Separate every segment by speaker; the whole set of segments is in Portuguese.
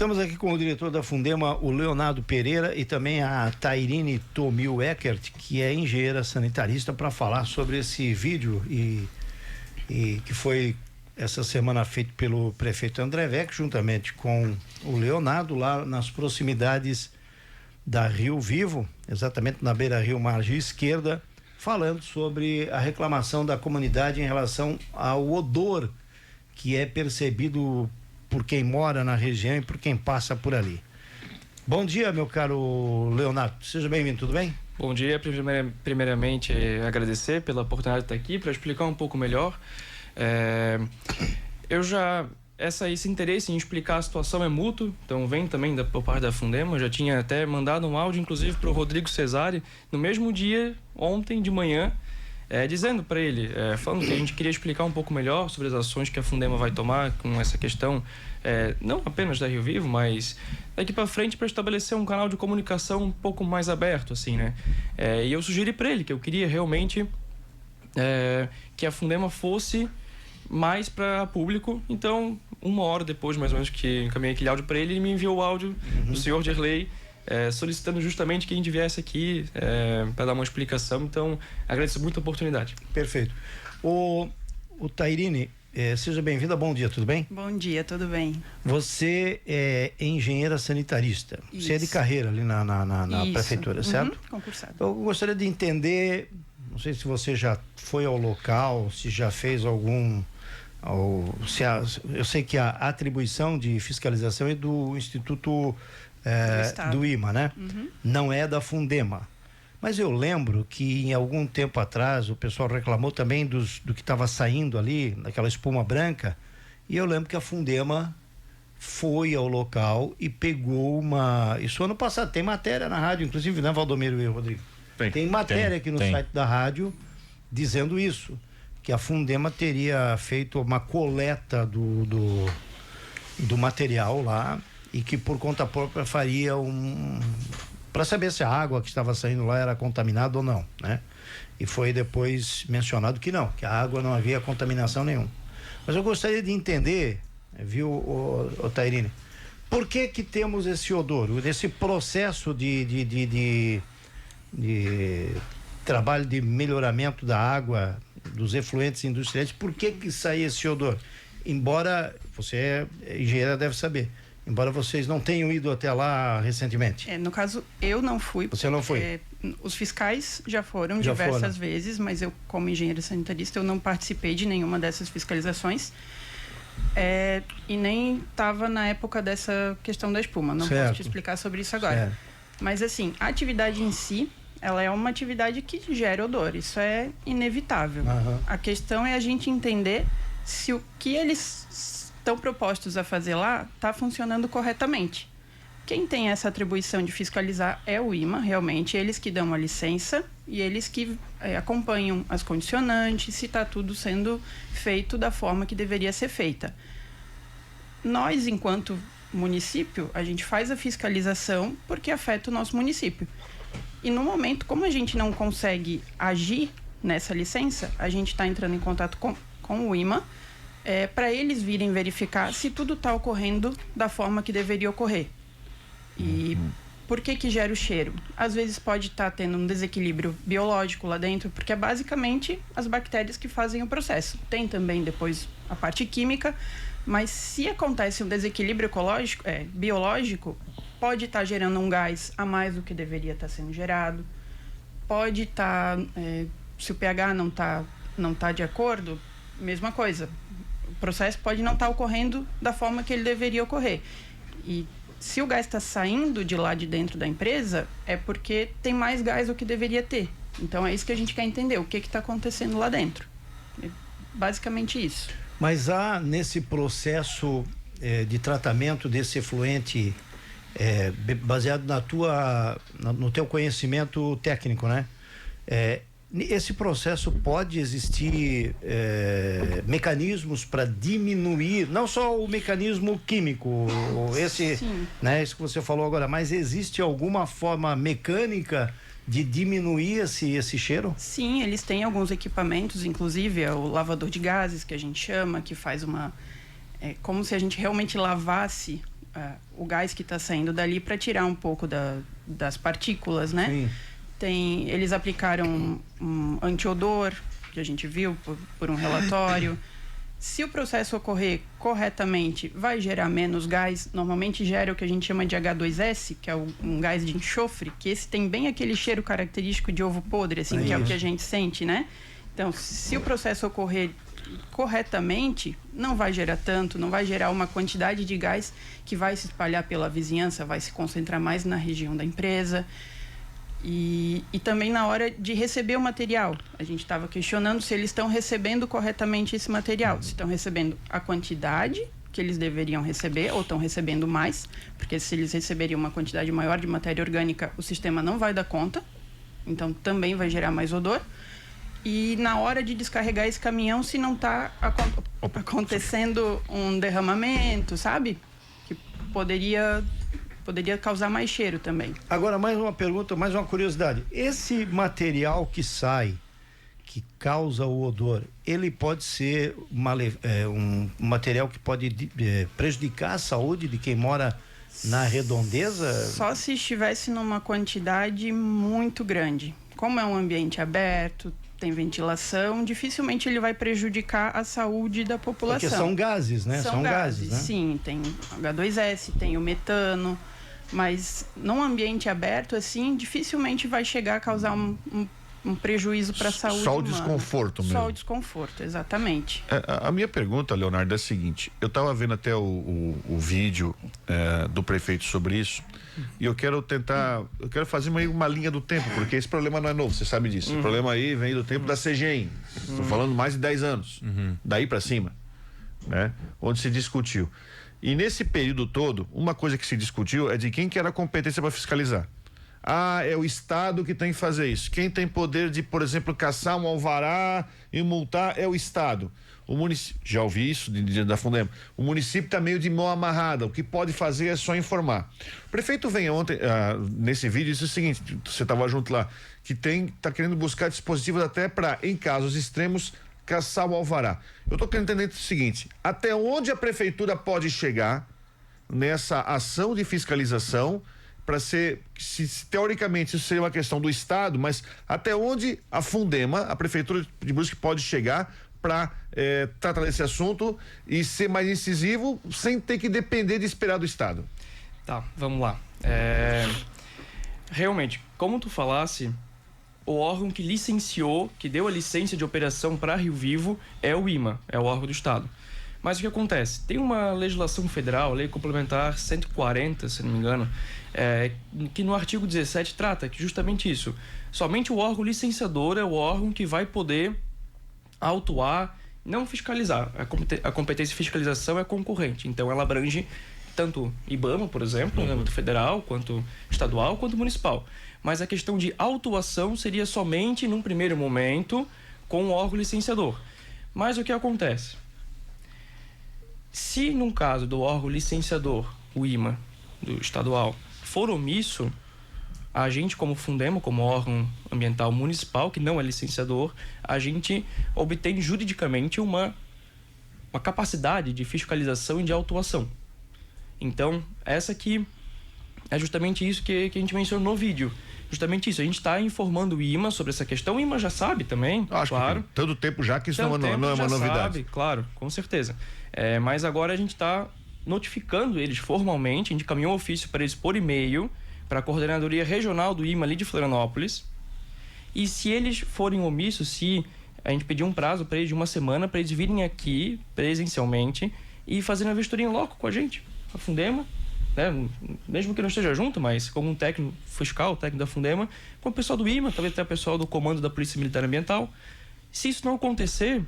Speaker 1: Estamos aqui com o diretor da Fundema, o Leonardo Pereira, e também a Tairine Tomil Eckert, que é engenheira sanitarista, para falar sobre esse vídeo e que foi essa semana feito pelo prefeito André Vec, juntamente com o Leonardo, lá nas proximidades da Rio Vivo, exatamente na beira-rio margem esquerda, falando sobre a reclamação da comunidade em relação ao odor que é percebido por quem mora na região e por quem passa por ali. Bom dia, meu caro Leonardo, seja bem-vindo, tudo bem?
Speaker 2: Bom dia, primeiramente agradecer pela oportunidade de estar aqui para explicar um pouco melhor. Esse interesse em explicar a situação é mútuo, então vem também por parte da Fundema. Eu já tinha até mandado um áudio, inclusive, para o Rodrigo Cesari, no mesmo dia, ontem de manhã, dizendo para ele, falando que a gente queria explicar um pouco melhor sobre as ações que a Fundema vai tomar com essa questão, não apenas da Rio Vivo, mas daqui para frente, para estabelecer um canal de comunicação um pouco mais aberto, assim, né? E eu sugeri para ele que eu queria realmente que a Fundema fosse mais para público. Então, 1 hora depois, mais ou menos, que encaminhei aquele áudio para ele, ele me enviou o áudio do senhor Gerley, solicitando justamente que a gente viesse aqui para dar uma explicação. Então, agradeço muito a oportunidade.
Speaker 1: Perfeito. O Tairine, seja bem-vinda, bom dia, tudo bem?
Speaker 3: Bom dia, tudo bem.
Speaker 1: Você é engenheira sanitarista.
Speaker 3: Isso.
Speaker 1: Você é de carreira ali na prefeitura, certo?
Speaker 3: Concursado.
Speaker 1: Eu gostaria de entender, não sei se você já foi ao local, se já fez algum... eu sei que a atribuição de fiscalização é do Instituto do IMA, né? Não é da Fundema. Mas eu lembro que em algum tempo atrás o pessoal reclamou também do que estava saindo ali, daquela espuma branca, e eu lembro que a Fundema foi ao local e pegou isso ano passado, tem matéria na rádio, inclusive, né, Valdomiro e Rodrigo? Tem matéria aqui no site da rádio dizendo isso, que a Fundema teria feito uma coleta do material lá e que por conta própria faria para saber se a água que estava saindo lá era contaminada ou não, né? E foi depois mencionado que não, que a água não havia contaminação nenhuma. Mas eu gostaria de entender, viu, o Tairine, por que temos esse odor, esse processo de trabalho de melhoramento da água, dos efluentes industriais, por que sai esse odor? Embora você engenheira deve saber, embora vocês não tenham ido até lá recentemente.
Speaker 3: No caso, eu não fui.
Speaker 1: Você não foi?
Speaker 3: Os fiscais já foram diversas vezes, mas eu, como engenheira sanitarista, eu não participei de nenhuma dessas fiscalizações. E nem estava na época dessa questão da espuma. Não posso te explicar sobre isso agora.
Speaker 1: Certo.
Speaker 3: Mas assim, a atividade em si, ela é uma atividade que gera odor, isso é inevitável. A questão é a gente entender se o que eles estão propostos a fazer lá está funcionando corretamente. Quem tem essa atribuição de fiscalizar é o IMA, realmente, eles que dão a licença e eles que acompanham as condicionantes, se está tudo sendo feito da forma que deveria ser feita. Nós, enquanto município, a gente faz a fiscalização porque afeta o nosso município. E no momento, como a gente não consegue agir nessa licença, a gente está entrando em contato com o IMA para eles virem verificar se tudo está ocorrendo da forma que deveria ocorrer. E por que gera o cheiro? Às vezes pode estar tendo um desequilíbrio biológico lá dentro, porque é basicamente as bactérias que fazem o processo. Tem também depois a parte química, mas se acontece um desequilíbrio biológico, pode estar gerando um gás a mais do que deveria estar sendo gerado. Pode estar, se o pH não tá de acordo, mesma coisa. O processo pode não estar ocorrendo da forma que ele deveria ocorrer. E se o gás está saindo de lá de dentro da empresa, é porque tem mais gás do que deveria ter. Então é isso que a gente quer entender, o que está acontecendo lá dentro. É basicamente isso.
Speaker 1: Mas há nesse processo de tratamento desse efluente, baseado no teu conhecimento técnico, né? Esse processo pode existir mecanismos para diminuir, não só o mecanismo químico, né, isso que você falou agora, mas existe alguma forma mecânica de diminuir esse cheiro?
Speaker 3: Sim, eles têm alguns equipamentos, inclusive o lavador de gases, que a gente chama, que faz como se a gente realmente lavasse o gás que está saindo dali para tirar um pouco das partículas, né?
Speaker 1: Sim.
Speaker 3: Eles aplicaram um antiodor, que a gente viu por um relatório. Se o processo ocorrer corretamente, vai gerar menos gás. Normalmente gera o que a gente chama de H2S, que é um gás de enxofre, que esse tem bem aquele cheiro característico de ovo podre, assim, que é o que a gente sente, né? Então, se o processo ocorrer corretamente, não vai gerar tanto, não vai gerar uma quantidade de gás que vai se espalhar pela vizinhança, vai se concentrar mais na região da empresa. E também na hora de receber o material. A gente estava questionando se eles estão recebendo corretamente esse material. Se estão recebendo a quantidade que eles deveriam receber ou estão recebendo mais, porque se eles receberiam uma quantidade maior de matéria orgânica, o sistema não vai dar conta, então também vai gerar mais odor. E na hora de descarregar esse caminhão, se não está acontecendo um derramamento, sabe? Que poderia causar mais cheiro também.
Speaker 1: Agora, mais uma pergunta, mais uma curiosidade. Esse material que sai, que causa o odor, ele pode ser um material que pode prejudicar a saúde de quem mora na redondeza?
Speaker 3: Só se estivesse numa quantidade muito grande. Como é um ambiente aberto, tem ventilação, dificilmente ele vai prejudicar a saúde da população.
Speaker 1: Porque são gases, né? São gases, né?
Speaker 3: Sim, tem H2S, tem o metano, mas num ambiente aberto, assim, dificilmente vai chegar a causar um prejuízo para a saúde humana.
Speaker 4: Só o desconforto mesmo.
Speaker 3: Só o desconforto, exatamente.
Speaker 4: A minha pergunta, Leonardo, é a seguinte: eu estava vendo até o vídeo do prefeito sobre isso, e eu quero fazer uma linha do tempo, porque esse problema não é novo, você sabe disso. O problema aí vem do tempo da CGEM. Estou falando mais de 10 anos, daí para cima, né? Onde se discutiu. E nesse período todo, uma coisa que se discutiu é de quem que era a competência para fiscalizar. É o Estado que tem que fazer isso. Quem tem poder de, por exemplo, caçar um alvará e multar é o Estado. O município, já ouvi isso da Fundema. O município está meio de mão amarrada. O que pode fazer é só informar. O prefeito vem ontem, nesse vídeo, disse o seguinte: você estava junto lá, que está querendo buscar dispositivos até para, em casos extremos, caçar o alvará. Eu estou querendo entender o seguinte: até onde a prefeitura pode chegar nessa ação de fiscalização para ser, teoricamente isso seria uma questão do Estado, mas até onde a Fundema, a prefeitura de Brusque, pode chegar para tratar desse assunto e ser mais incisivo sem ter que depender de esperar do Estado?
Speaker 2: Tá, vamos lá. Realmente, como tu falasse, o órgão que licenciou, que deu a licença de operação para Rio Vivo é o IMA, é o órgão do Estado. Mas o que acontece? Tem uma legislação federal, Lei Complementar 140, se não me engano, que no artigo 17 trata que justamente isso. Somente o órgão licenciador é o âmbito que vai poder autuar, não fiscalizar. A competência de fiscalização é concorrente, então ela abrange tanto IBAMA, por exemplo, no âmbito federal, quanto estadual, quanto municipal. Mas a questão de autuação seria somente, num primeiro momento, com o órgão licenciador. Mas o que acontece? Se, num caso do órgão licenciador, o IMA, do estadual, for omisso, a gente, como Fundema, como órgão ambiental municipal, que não é licenciador, a gente obtém juridicamente uma capacidade de fiscalização e de autuação. Então, essa aqui é justamente isso que a gente mencionou no vídeo. Justamente isso, a gente está informando o IMA sobre essa questão, o IMA já sabe também,
Speaker 4: acho
Speaker 2: claro.
Speaker 4: Que tanto tempo já que isso não é uma novidade.
Speaker 2: Sabe, claro, com certeza. Mas agora a gente está notificando eles formalmente, a gente encaminhou um ofício para eles por e-mail, para a Coordenadoria Regional do IMA ali de Florianópolis, e se eles forem omissos, se a gente pedir um prazo para eles de uma semana, para eles virem aqui presencialmente e fazerem a vistoria em loco com a gente, a Fundema, né? Mesmo que não esteja junto, mas como um técnico fiscal, técnico da Fundema, com o pessoal do IMA, talvez até o pessoal do Comando da Polícia Militar Ambiental. Se isso não acontecer,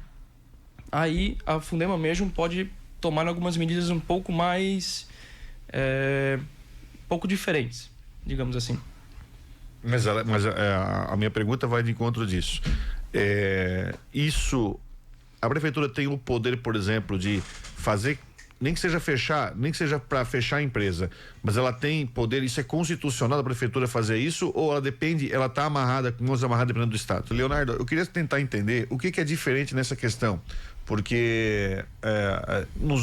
Speaker 2: aí a Fundema mesmo pode tomar algumas medidas um pouco mais pouco diferentes, digamos assim.
Speaker 4: Mas a minha pergunta vai de encontro disso. A prefeitura tem o poder, por exemplo, de fazer, nem que seja para fechar a empresa, mas ela tem poder, isso é constitucional da prefeitura fazer isso, ou ela está amarrada, com mãos amarradas dependendo do Estado? Leonardo, eu queria tentar entender o que é diferente nessa questão, porque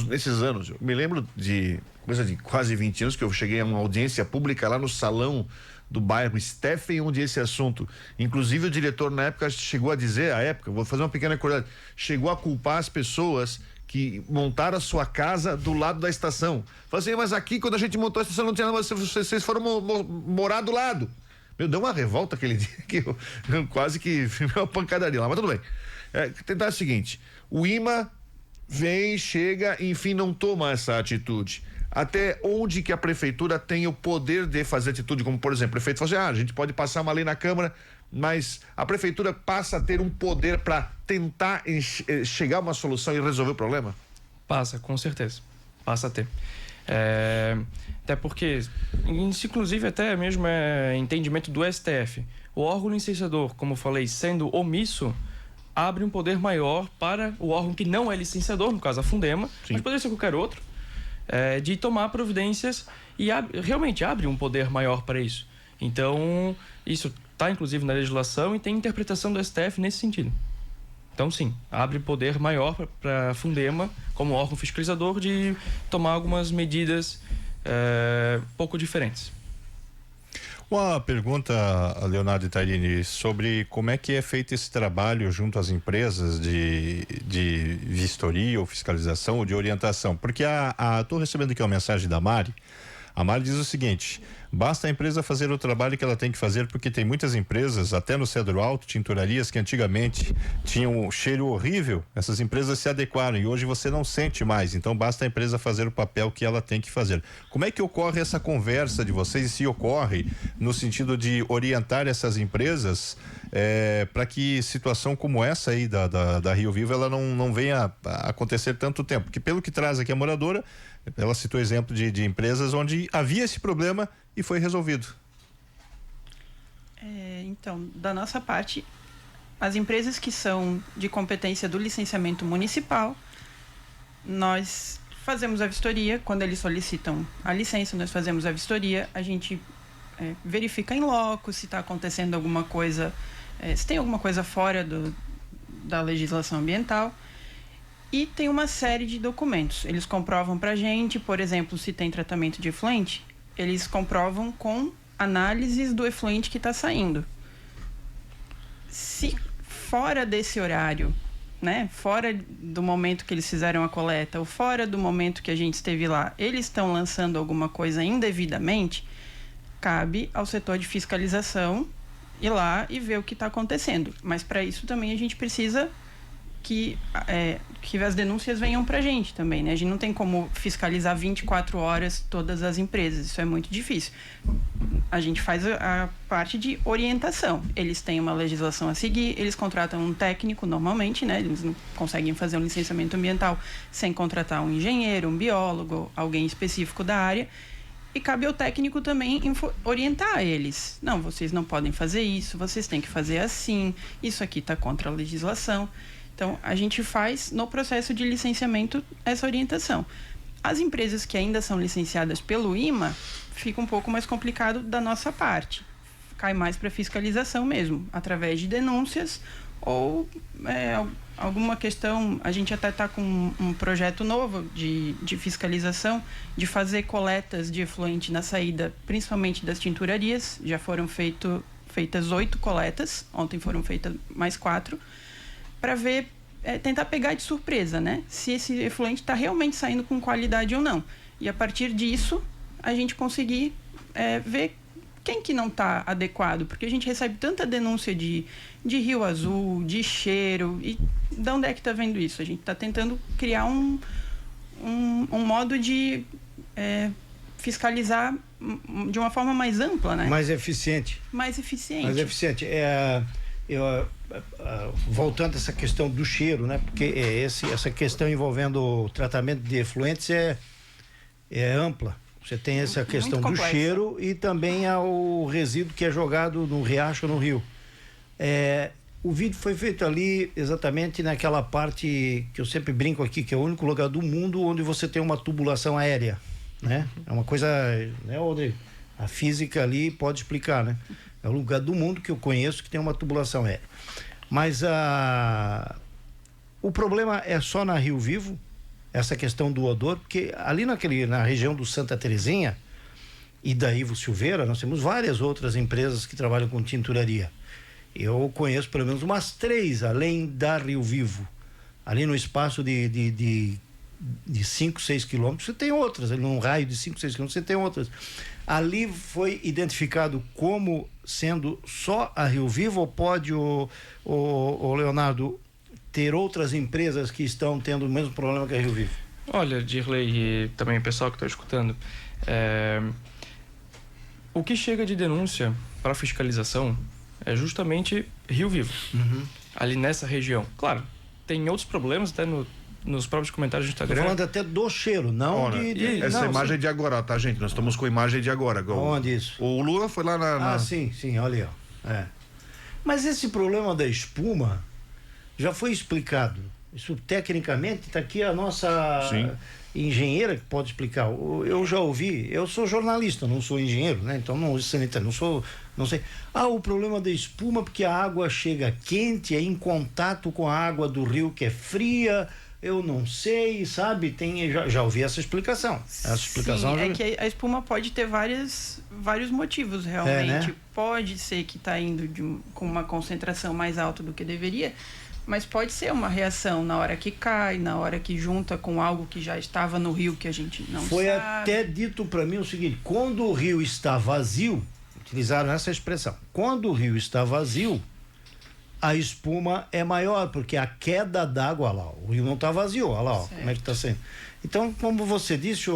Speaker 4: nesses anos, eu me lembro de coisa de quase 20 anos, que eu cheguei a uma audiência pública lá no salão do bairro Steffen, onde esse assunto, inclusive o diretor na época chegou a dizer, vou fazer uma pequena curiosidade, chegou a culpar as pessoas que montaram a sua casa do lado da estação. Falou assim, mas aqui quando a gente montou a estação não tinha nada, vocês foram morar do lado. Meu, deu uma revolta aquele dia que eu quase que uma pancadaria lá, mas tudo bem. Tentar o seguinte, o IMA vem, chega, enfim, não toma essa atitude. Até onde que a prefeitura tem o poder de fazer atitude, como por exemplo, o prefeito fala assim, a gente pode passar uma lei na Câmara, mas a prefeitura passa a ter um poder para tentar chegar a uma solução e resolver o problema?
Speaker 2: Passa, com certeza. Passa a ter. Até porque, inclusive até mesmo entendimento do STF, o órgão licenciador, como eu falei, sendo omisso, abre um poder maior para o órgão que não é licenciador, no caso a Fundema, sim, mas poderia ser qualquer outro, de tomar providências e realmente abre um poder maior para isso. Então, isso está inclusive na legislação e tem interpretação do STF nesse sentido. Então, sim, abre poder maior para a Fundema, como órgão fiscalizador, de tomar algumas medidas pouco diferentes.
Speaker 5: Uma pergunta, Leonardo Ittarini, sobre como é que é feito esse trabalho junto às empresas de vistoria ou fiscalização ou de orientação. Porque estou recebendo aqui uma mensagem da Mari. A Mari diz o seguinte: basta a empresa fazer o trabalho que ela tem que fazer, porque tem muitas empresas, até no Cedro Alto, tinturarias que antigamente tinham um cheiro horrível. Essas empresas se adequaram e hoje você não sente mais, então basta a empresa fazer o papel que ela tem que fazer. Como é que ocorre essa conversa de vocês, e se ocorre no sentido de orientar essas empresas para que situação como essa aí da Rio Vivo ela não venha a acontecer tanto tempo? Porque pelo que traz aqui a moradora, ela citou exemplo de empresas onde havia esse problema e foi resolvido.
Speaker 3: Então, da nossa parte, as empresas que são de competência do licenciamento municipal, nós fazemos a vistoria. Quando eles solicitam a licença, nós fazemos a vistoria, a gente verifica em loco se está acontecendo alguma coisa, se tem alguma coisa fora da legislação ambiental. E tem uma série de documentos. Eles comprovam para a gente, por exemplo, se tem tratamento de efluente, eles comprovam com análises do efluente que está saindo. Se fora desse horário, né, fora do momento que eles fizeram a coleta, ou fora do momento que a gente esteve lá, eles estão lançando alguma coisa indevidamente, cabe ao setor de fiscalização ir lá e ver o que está acontecendo. Mas para isso também a gente precisa que as denúncias venham para a gente também, né? A gente não tem como fiscalizar 24 horas todas as empresas, isso é muito difícil. A gente faz a parte de orientação. Eles têm uma legislação a seguir, eles contratam um técnico normalmente, né? Eles não conseguem fazer um licenciamento ambiental sem contratar um engenheiro, um biólogo, alguém específico da área. E cabe ao técnico também orientar eles. Não, vocês não podem fazer isso, vocês têm que fazer assim, isso aqui está contra a legislação. Então, a gente faz no processo de licenciamento essa orientação. As empresas que ainda são licenciadas pelo IMA, fica um pouco mais complicado da nossa parte. Cai mais para fiscalização mesmo, através de denúncias ou alguma questão. A gente até está com um projeto novo de fiscalização, de fazer coletas de efluente na saída, principalmente das tinturarias. Já foram feitas 8 coletas, ontem foram feitas mais 4, para ver, tentar pegar de surpresa, né? Se esse efluente está realmente saindo com qualidade ou não. E a partir disso, a gente conseguir ver quem que não está adequado. Porque a gente recebe tanta denúncia de rio azul, de cheiro. E de onde é que está vendo isso? A gente está tentando criar um modo de fiscalizar de uma forma mais ampla, né?
Speaker 1: Mais eficiente.
Speaker 3: Mais eficiente.
Speaker 1: Mais eficiente. Voltando a essa questão do cheiro, né? Porque essa questão envolvendo o tratamento de efluentes é ampla. Você tem essa questão do cheiro e também o resíduo que é jogado no riacho ou no rio. O vídeo foi feito ali exatamente naquela parte que eu sempre brinco aqui, que é o único lugar do mundo onde você tem uma tubulação aérea, né? É uma coisa, né, onde a física ali pode explicar, né? É o lugar do mundo que eu conheço que tem uma tubulação aérea. Mas o problema é só na Rio Vivo essa questão do odor, porque ali na região do Santa Terezinha e da Ivo Silveira, nós temos várias outras empresas que trabalham com tinturaria. Eu conheço pelo menos umas 3, além da Rio Vivo. Ali no espaço de 5, 6 quilômetros, você tem outras. Ali num raio de 5, 6 quilômetros, você tem outras. Ali foi identificado como sendo só a Rio Vivo, ou pode o Leonardo ter outras empresas que estão tendo o mesmo problema que a Rio Vivo?
Speaker 2: Olha, Dirley e também o pessoal que está escutando, o que chega de denúncia para fiscalização é justamente Rio Vivo, ali nessa região. Claro, tem outros problemas, até nos próprios comentários do Instagram.
Speaker 1: Estou falando até do cheiro, não
Speaker 4: essa imagem é de agora, tá, gente? Nós estamos com a imagem de agora.
Speaker 1: Onde isso?
Speaker 4: O Lula foi lá na...
Speaker 1: sim, olha aí. Mas esse problema da espuma já foi explicado. Isso tecnicamente está aqui a nossa engenheira que pode explicar. Eu já ouvi, eu sou jornalista, não sou engenheiro, né? Então não sei. O problema da espuma porque a água chega quente, é em contato com a água do rio que é fria. Eu não sei, sabe? Já ouvi essa explicação.
Speaker 3: É que a espuma pode ter vários motivos, realmente.
Speaker 1: Né?
Speaker 3: Pode ser que está indo com uma concentração mais alta do que deveria, mas pode ser uma reação na hora que cai, na hora que junta com algo que já estava no rio que a gente não
Speaker 1: Foi
Speaker 3: sabe.
Speaker 1: até dito para mim o seguinte: quando o rio está vazio, utilizaram essa expressão, quando o rio está vazio, a espuma é maior, porque a queda d'água lá, o rio não está vazio, olha lá, como é que está sendo. Então, como você disse,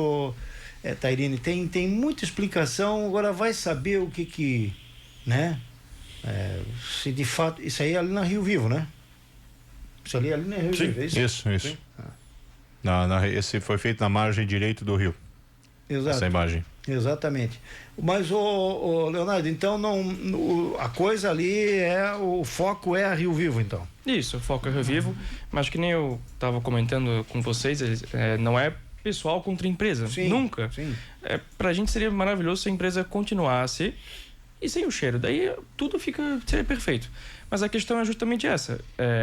Speaker 1: Tairine, tem muita explicação, agora vai saber o que né? Se de fato, isso aí é ali na Rio Vivo, né? Isso ali na Rio Vivo, é isso?
Speaker 5: Isso. Esse foi feito na margem direita do rio.
Speaker 1: Exato.
Speaker 5: Essa imagem.
Speaker 1: Exatamente. Mas, Leonardo, então a coisa ali o foco é a Rio Vivo, então?
Speaker 2: Isso, o foco é Rio Vivo, mas que nem eu estava comentando com vocês, não é pessoal contra empresa.
Speaker 1: Sim,
Speaker 2: nunca.
Speaker 1: Sim.
Speaker 2: Pra gente seria maravilhoso se a empresa continuasse e sem o cheiro. Daí tudo seria perfeito. Mas a questão é justamente essa.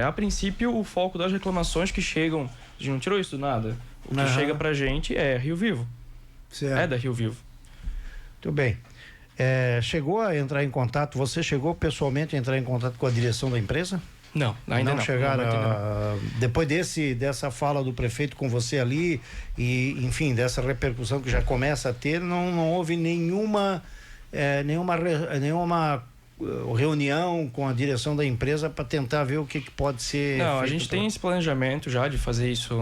Speaker 2: A princípio, o foco das reclamações que chegam, a gente não tirou isso do nada. O que chega pra gente é Rio Vivo.
Speaker 1: Certo.
Speaker 2: É da Rio Vivo.
Speaker 1: Muito bem. Chegou a entrar em contato, você chegou pessoalmente a entrar em contato com a direção da empresa?
Speaker 2: Não, ainda não.
Speaker 1: Chegaram depois dessa fala do prefeito com você ali e, enfim, dessa repercussão que já começa a ter, não houve nenhuma reunião com a direção da empresa para tentar ver o que pode ser
Speaker 2: Não,
Speaker 1: feito.
Speaker 2: A gente tem esse planejamento já de fazer isso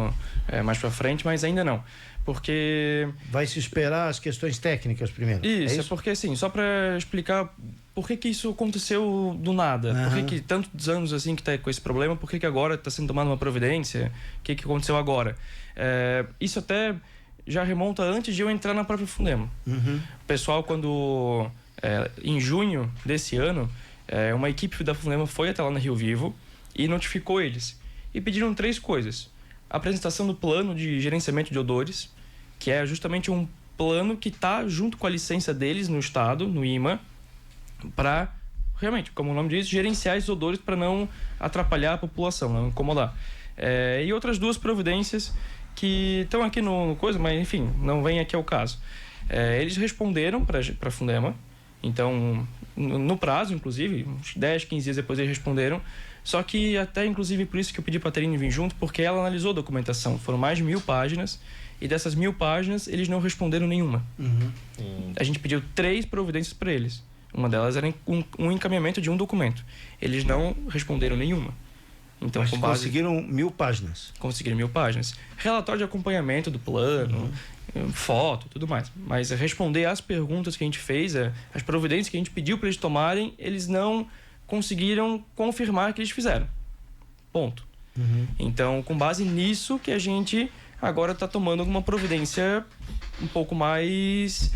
Speaker 2: mais para frente, mas ainda não. Porque...
Speaker 1: Vai se esperar as questões técnicas primeiro?
Speaker 2: Isso, porque assim, só para explicar por que isso aconteceu do nada. Por que tantos anos assim que está com esse problema, por que agora está sendo tomada uma providência, o que aconteceu agora. Isso até já remonta antes de eu entrar na própria Fundema. O pessoal, quando em junho desse ano, uma equipe da Fundema foi até lá na Rio Vivo e notificou eles. E pediram 3 coisas. A apresentação do plano de gerenciamento de odores, que é justamente um plano que está junto com a licença deles no estado, no IMA, para, realmente, como o nome diz, gerenciar esses odores para não atrapalhar a população, não incomodar. E outras 2 providências que estão aqui no coisa, mas enfim, não vem aqui ao caso. Eles responderam para a Fundema, então, no prazo, inclusive, uns 10, 15 dias depois eles responderam, só que até, inclusive, por isso que eu pedi para a Tairine vir junto, porque ela analisou a documentação. Foram mais de 1000 páginas, e dessas 1000 páginas, eles não responderam nenhuma. A gente pediu 3 providências para eles. Uma delas era um encaminhamento de um documento. Eles não responderam nenhuma. Então,
Speaker 1: mas conseguiram 1000 páginas?
Speaker 2: Conseguiram 1000 páginas. Relatório de acompanhamento do plano, foto, tudo mais. Mas responder às perguntas que a gente fez, as providências que a gente pediu para eles tomarem, eles não conseguiram confirmar que eles fizeram. Ponto. Então, com base nisso que a gente agora está tomando alguma providência um pouco mais...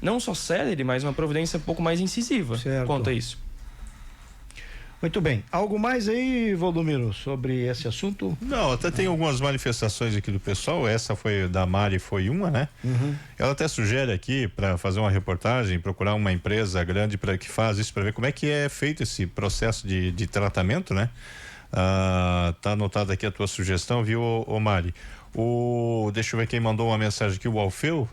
Speaker 2: não só célere, mas uma providência um pouco mais incisiva quanto a isso.
Speaker 1: Muito bem. Algo mais aí, Valdomiro, sobre esse assunto?
Speaker 5: Não, até tem algumas manifestações aqui do pessoal. Essa foi da Mari, foi uma, né? Ela até sugere aqui para fazer uma reportagem, procurar uma empresa grande que faz isso, para ver como é que é feito esse processo de tratamento, né? Tá anotada aqui a tua sugestão, viu, ô Mari? Deixa eu ver quem mandou uma mensagem aqui, o Alfeu.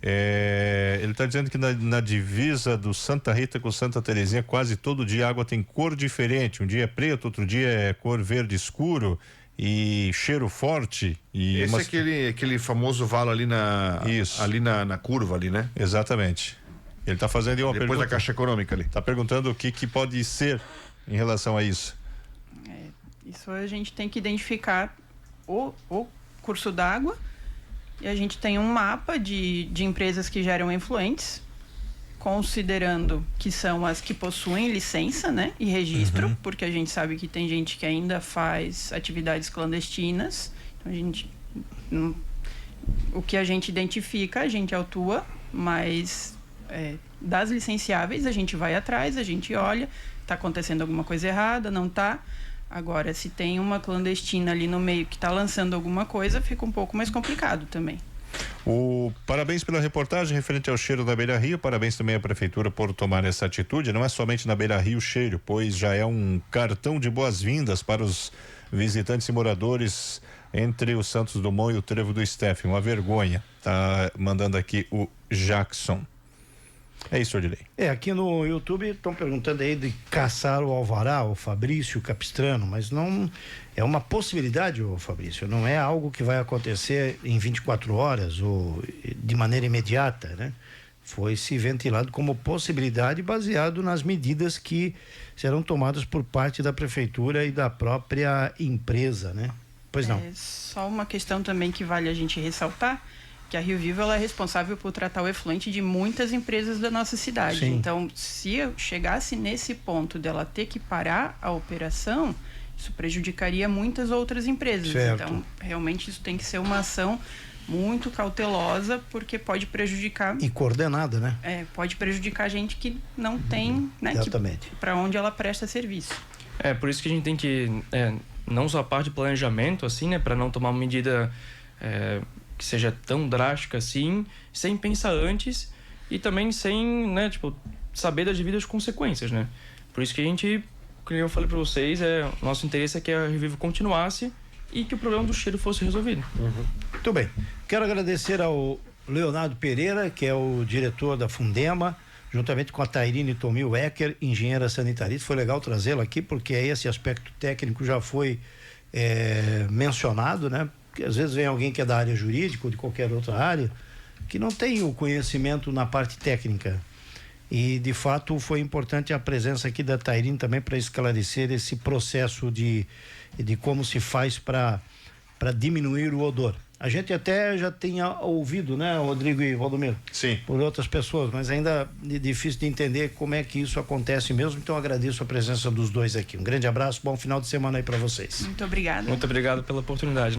Speaker 5: Ele está dizendo que na divisa do Santa Rita com Santa Terezinha, quase todo dia a água tem cor diferente. Um dia é preto, outro dia é cor verde escuro e cheiro forte.
Speaker 4: Esse é aquele famoso valo ali na curva ali, né?
Speaker 5: Exatamente. Ele está fazendo uma pergunta.
Speaker 4: Depois da Caixa Econômica ali.
Speaker 5: Está perguntando o que pode ser em relação a isso.
Speaker 3: Isso a gente tem que identificar o curso d'água. E a gente tem um mapa de empresas que geram efluentes, considerando que são as que possuem licença, né, e registro, porque a gente sabe que tem gente que ainda faz atividades clandestinas. Então o que a gente identifica, a gente autua, mas das licenciáveis a gente vai atrás, a gente olha, está acontecendo alguma coisa errada, não está. Agora, se tem uma clandestina ali no meio que está lançando alguma coisa, fica um pouco mais complicado também.
Speaker 5: Parabéns pela reportagem referente ao cheiro da Beira Rio, parabéns também à Prefeitura por tomar essa atitude. Não é somente na Beira Rio o cheiro, pois já é um cartão de boas-vindas para os visitantes e moradores entre o Santos Dumont e o Trevo do Steffen. Uma vergonha, tá mandando aqui o Jackson. É isso, Odilei.
Speaker 1: Aqui no YouTube estão perguntando aí de caçar o alvará, o Fabrício Capistrano, mas não é uma possibilidade, o Fabrício, não é algo que vai acontecer em 24 horas ou de maneira imediata, né? Foi se ventilado como possibilidade baseado nas medidas que serão tomadas por parte da Prefeitura e da própria empresa, né? Pois não.
Speaker 3: Só uma questão também que vale a gente ressaltar, que a Rio Vivo ela é responsável por tratar o efluente de muitas empresas da nossa cidade. Sim. Então, se eu chegasse nesse ponto dela ter que parar a operação, isso prejudicaria muitas outras empresas.
Speaker 1: Certo.
Speaker 3: Então, realmente isso tem que ser uma ação muito cautelosa, porque pode prejudicar...
Speaker 1: E coordenada, né?
Speaker 3: Pode prejudicar gente que não tem, né?
Speaker 1: Exatamente.
Speaker 3: Para onde ela presta serviço.
Speaker 2: Por isso que a gente tem que, não só a parte de planejamento, assim, né? Para não tomar uma medida... que seja tão drástica assim, sem pensar antes e também sem, né, saber das devidas consequências, né? Por isso que a gente, como eu falei para vocês, nosso interesse é que a Rio Vivo continuasse e que o problema do cheiro fosse resolvido.
Speaker 1: Muito bem. Quero agradecer ao Leonardo Pereira, que é o diretor da Fundema, juntamente com a Tairine Tomil Ecker, engenheira sanitarista. Foi legal trazê-lo aqui, porque esse aspecto técnico já foi mencionado, né? Porque às vezes vem alguém que é da área jurídica ou de qualquer outra área que não tem o conhecimento na parte técnica. E, de fato, foi importante a presença aqui da Tairine também para esclarecer esse processo de como se faz para diminuir o odor. A gente até já tinha ouvido, né, Rodrigo e Valdomiro?
Speaker 5: Sim.
Speaker 1: Por outras pessoas, mas ainda é difícil de entender como é que isso acontece mesmo. Então, agradeço a presença dos dois aqui. Um grande abraço, bom final de semana aí para vocês.
Speaker 3: Muito obrigada.
Speaker 2: Muito obrigado pela oportunidade.